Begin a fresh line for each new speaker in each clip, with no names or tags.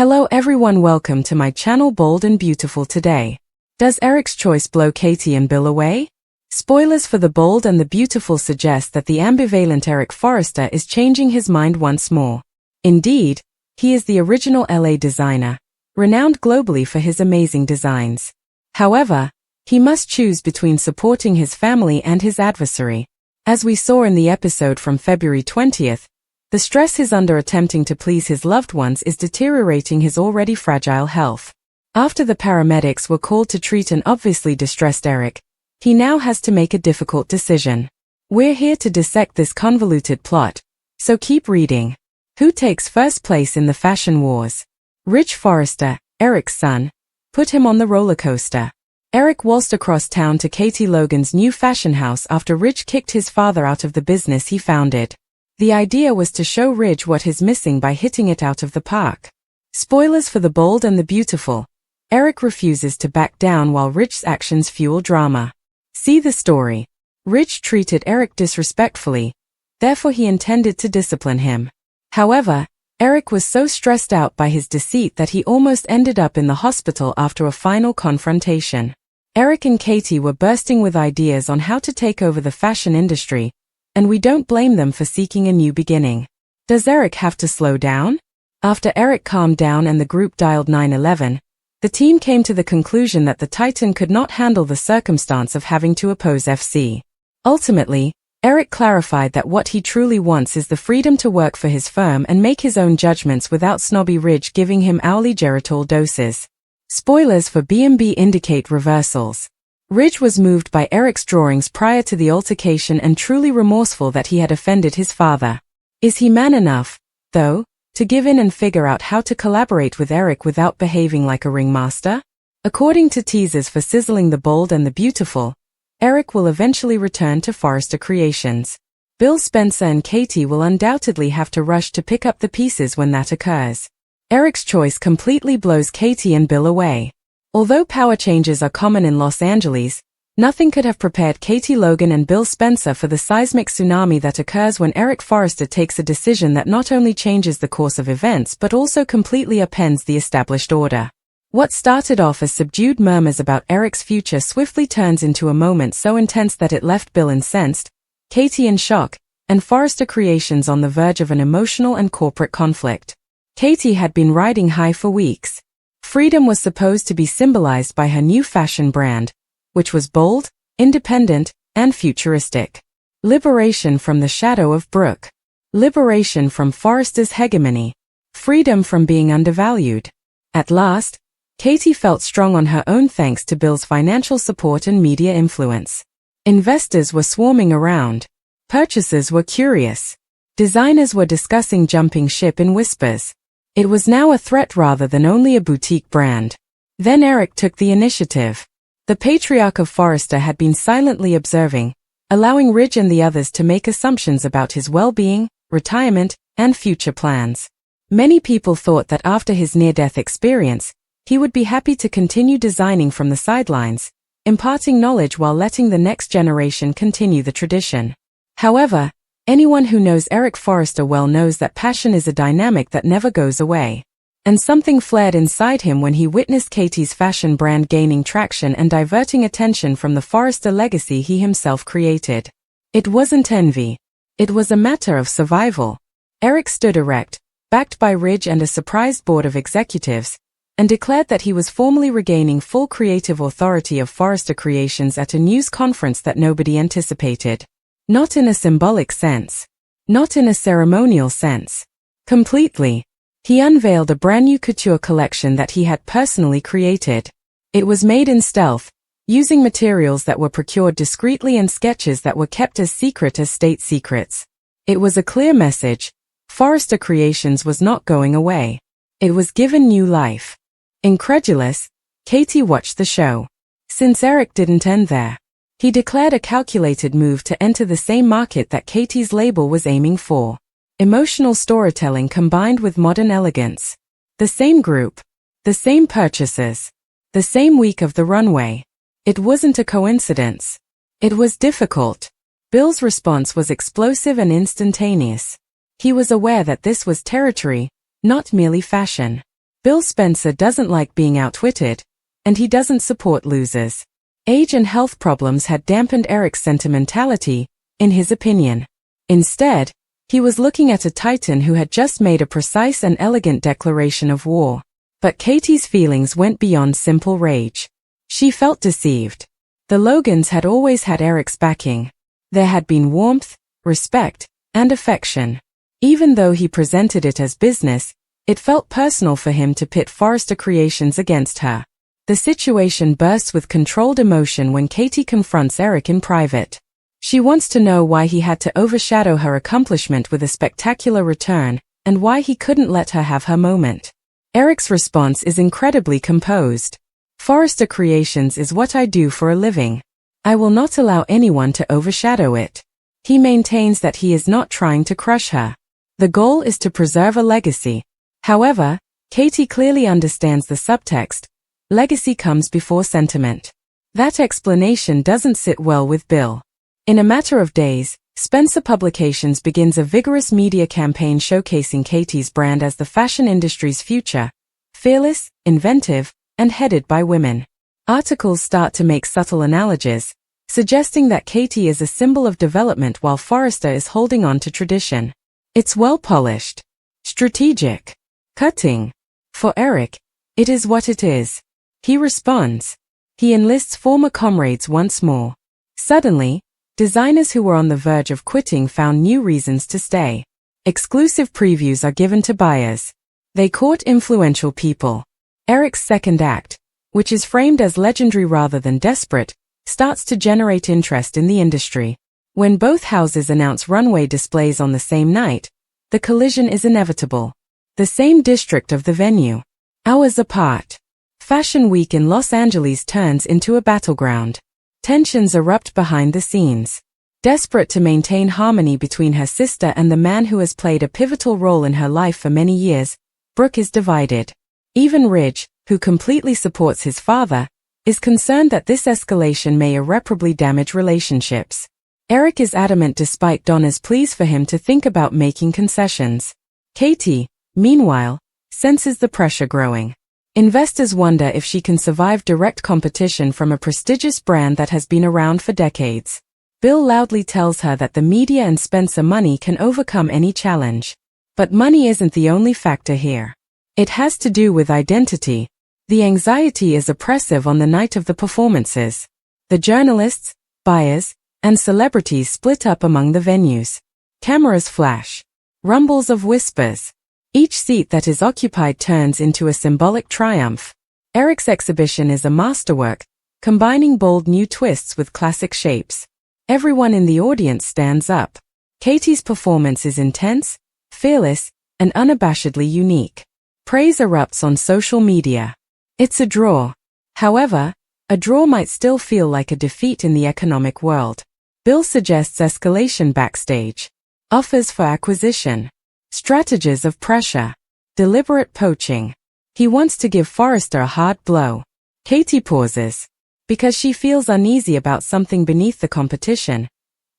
Hello everyone, welcome to my channel Bold and Beautiful. Today, does Eric's choice blow Katie and Bill away? Spoilers for The Bold and the Beautiful suggest that the ambivalent Eric Forrester is changing his mind once more. Indeed, he is the original LA designer, renowned globally for his amazing designs. However, he must choose between supporting his family and his adversary. As we saw in the episode from February 20th, the stress he's under attempting to please his loved ones is deteriorating his already fragile health. After the paramedics were called to treat an obviously distressed Eric, he now has to make a difficult decision. We're here to dissect this convoluted plot, so keep reading. Who takes first place in the fashion wars? Rich Forrester, Eric's son, put him on the roller coaster. Eric waltzed across town to Katie Logan's new fashion house after Rich kicked his father out of the business he founded. The idea was to show Rich what he's missing by hitting it out of the park. Spoilers for The Bold and the Beautiful. Eric refuses to back down while Rich's actions fuel drama. See the story. Rich treated Eric disrespectfully, therefore he intended to discipline him. However, Eric was so stressed out by his deceit that he almost ended up in the hospital after a final confrontation. Eric and Katie were bursting with ideas on how to take over the fashion industry, and we don't blame them for seeking a new beginning. Does Eric have to slow down? After Eric calmed down and the group dialed 911, the team came to the conclusion that the Titan could not handle the circumstance of having to oppose FC. Ultimately, Eric clarified that what he truly wants is the freedom to work for his firm and make his own judgments without snobby Ridge giving him hourly geritol doses. Spoilers for B&B indicate reversals. Ridge was moved by Eric's drawings prior to the altercation and truly remorseful that he had offended his father. Is he man enough, though, to give in and figure out how to collaborate with Eric without behaving like a ringmaster? According to teasers for Sizzling The Bold and the Beautiful, Eric will eventually return to Forrester Creations. Bill Spencer and Katie will undoubtedly have to rush to pick up the pieces when that occurs. Eric's choice completely blows Katie and Bill away. Although power changes are common in Los Angeles, nothing could have prepared Katie Logan and Bill Spencer for the seismic tsunami that occurs when Eric Forrester takes a decision that not only changes the course of events but also completely upends the established order. What started off as subdued murmurs about Eric's future swiftly turns into a moment so intense that it left Bill incensed, Katie in shock, and Forrester Creations on the verge of an emotional and corporate conflict. Katie had been riding high for weeks. Freedom was supposed to be symbolized by her new fashion brand, which was bold, independent, and futuristic. Liberation from the shadow of Brooke. Liberation from Forrester's hegemony. Freedom from being undervalued. At last, Katie felt strong on her own thanks to Bill's financial support and media influence. Investors were swarming around. Purchasers were curious. Designers were discussing jumping ship in whispers. It was now a threat rather than only a boutique brand. Then Eric took the initiative. The Patriarch of Forrester had been silently observing, allowing Ridge and the others to make assumptions about his well-being, retirement, and future plans. Many people thought that after his near-death experience, he would be happy to continue designing from the sidelines, imparting knowledge while letting the next generation continue the tradition. However, anyone who knows Eric Forrester well knows that passion is a dynamic that never goes away. And something flared inside him when he witnessed Katie's fashion brand gaining traction and diverting attention from the Forrester legacy he himself created. It wasn't envy. It was a matter of survival. Eric stood erect, backed by Ridge and a surprised board of executives, and declared that he was formally regaining full creative authority of Forrester Creations at a news conference that nobody anticipated. Not in a symbolic sense. Not in a ceremonial sense. Completely. He unveiled a brand new couture collection that he had personally created. It was made in stealth, using materials that were procured discreetly and sketches that were kept as secret as state secrets. It was a clear message. Forrester Creations was not going away. It was given new life. Incredulous, Katie watched the show. Since Eric didn't end there, he declared a calculated move to enter the same market that Katie's label was aiming for. Emotional storytelling combined with modern elegance. The same group. The same purchases. The same week of the runway. It wasn't a coincidence. It was difficult. Bill's response was explosive and instantaneous. He was aware that this was territory, not merely fashion. Bill Spencer doesn't like being outwitted, and he doesn't support losers. Age and health problems had dampened Eric's sentimentality, in his opinion. Instead, he was looking at a titan who had just made a precise and elegant declaration of war. But Katie's feelings went beyond simple rage. She felt deceived. The Logans had always had Eric's backing. There had been warmth, respect, and affection. Even though he presented it as business, it felt personal for him to pit Forrester Creations against her. The situation bursts with controlled emotion when Katie confronts Eric in private. She wants to know why he had to overshadow her accomplishment with a spectacular return, and why he couldn't let her have her moment. Eric's response is incredibly composed. Forrester Creations is what I do for a living. I will not allow anyone to overshadow it. He maintains that he is not trying to crush her. The goal is to preserve a legacy. However, Katie clearly understands the subtext. Legacy comes before sentiment. That explanation doesn't sit well with Bill. In a matter of days, Spencer Publications begins a vigorous media campaign showcasing Katie's brand as the fashion industry's future, fearless, inventive, and headed by women. Articles start to make subtle analogies, suggesting that Katie is a symbol of development while Forrester is holding on to tradition. It's well-polished, strategic, cutting. For Eric, it is what it is. He responds. He enlists former comrades once more. Suddenly, designers who were on the verge of quitting found new reasons to stay. Exclusive previews are given to buyers. They court influential people. Eric's second act, which is framed as legendary rather than desperate, starts to generate interest in the industry. When both houses announce runway displays on the same night, the collision is inevitable. The same district of the venue. Hours apart. Fashion Week in Los Angeles turns into a battleground. Tensions erupt behind the scenes. Desperate to maintain harmony between her sister and the man who has played a pivotal role in her life for many years, Brooke is divided. Even Ridge, who completely supports his father, is concerned that this escalation may irreparably damage relationships. Eric is adamant despite Donna's pleas for him to think about making concessions. Katie, meanwhile, senses the pressure growing. Investors wonder if she can survive direct competition from a prestigious brand that has been around for decades. Bill loudly tells her that the media and Spencer money can overcome any challenge. But money isn't the only factor here. It has to do with identity. The anxiety is oppressive on the night of the performances. The journalists, buyers, and celebrities split up among the venues. Cameras flash. Rumbles of whispers. Each seat that is occupied turns into a symbolic triumph. Eric's exhibition is a masterwork, combining bold new twists with classic shapes. Everyone in the audience stands up. Katie's performance is intense, fearless, and unabashedly unique. Praise erupts on social media. It's a draw. However, a draw might still feel like a defeat in the economic world. Bill suggests escalation backstage. Offers for acquisition. Strategies of pressure. Deliberate poaching. He wants to give Forrester a hard blow. Katie pauses. Because she feels uneasy about something beneath the competition.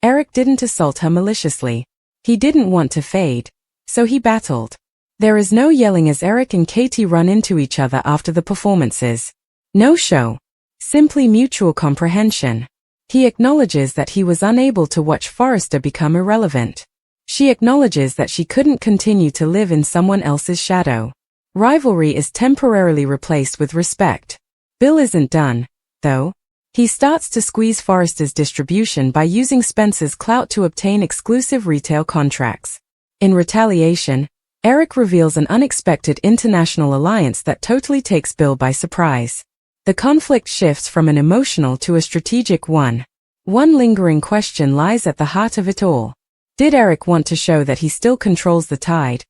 Eric didn't assault her maliciously. He didn't want to fade. So he battled. There is no yelling as Eric and Katie run into each other after the performances. No show. Simply mutual comprehension. He acknowledges that he was unable to watch Forrester become irrelevant. She acknowledges that she couldn't continue to live in someone else's shadow. Rivalry is temporarily replaced with respect. Bill isn't done, though. He starts to squeeze Forrester's distribution by using Spencer's clout to obtain exclusive retail contracts. In retaliation, Eric reveals an unexpected international alliance that totally takes Bill by surprise. The conflict shifts from an emotional to a strategic one. One lingering question lies at the heart of it all. Did Eric want to show that he still controls the tide?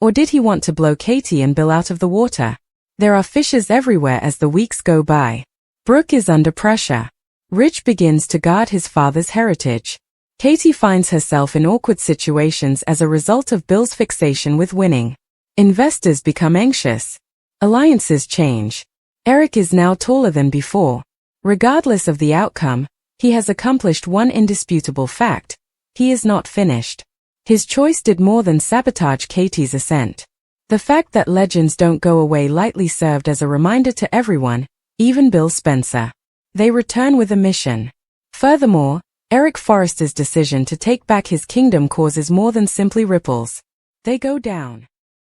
Or did he want to blow Katie and Bill out of the water? There are fishes everywhere as the weeks go by. Brooke is under pressure. Rich begins to guard his father's heritage. Katie finds herself in awkward situations as a result of Bill's fixation with winning. Investors become anxious. Alliances change. Eric is now taller than before. Regardless of the outcome, he has accomplished one indisputable fact. He is not finished. His choice did more than sabotage Katie's ascent. The fact that legends don't go away lightly served as a reminder to everyone, even Bill Spencer. They return with a mission. Furthermore, Eric Forrester's decision to take back his kingdom causes more than simply ripples. They go down.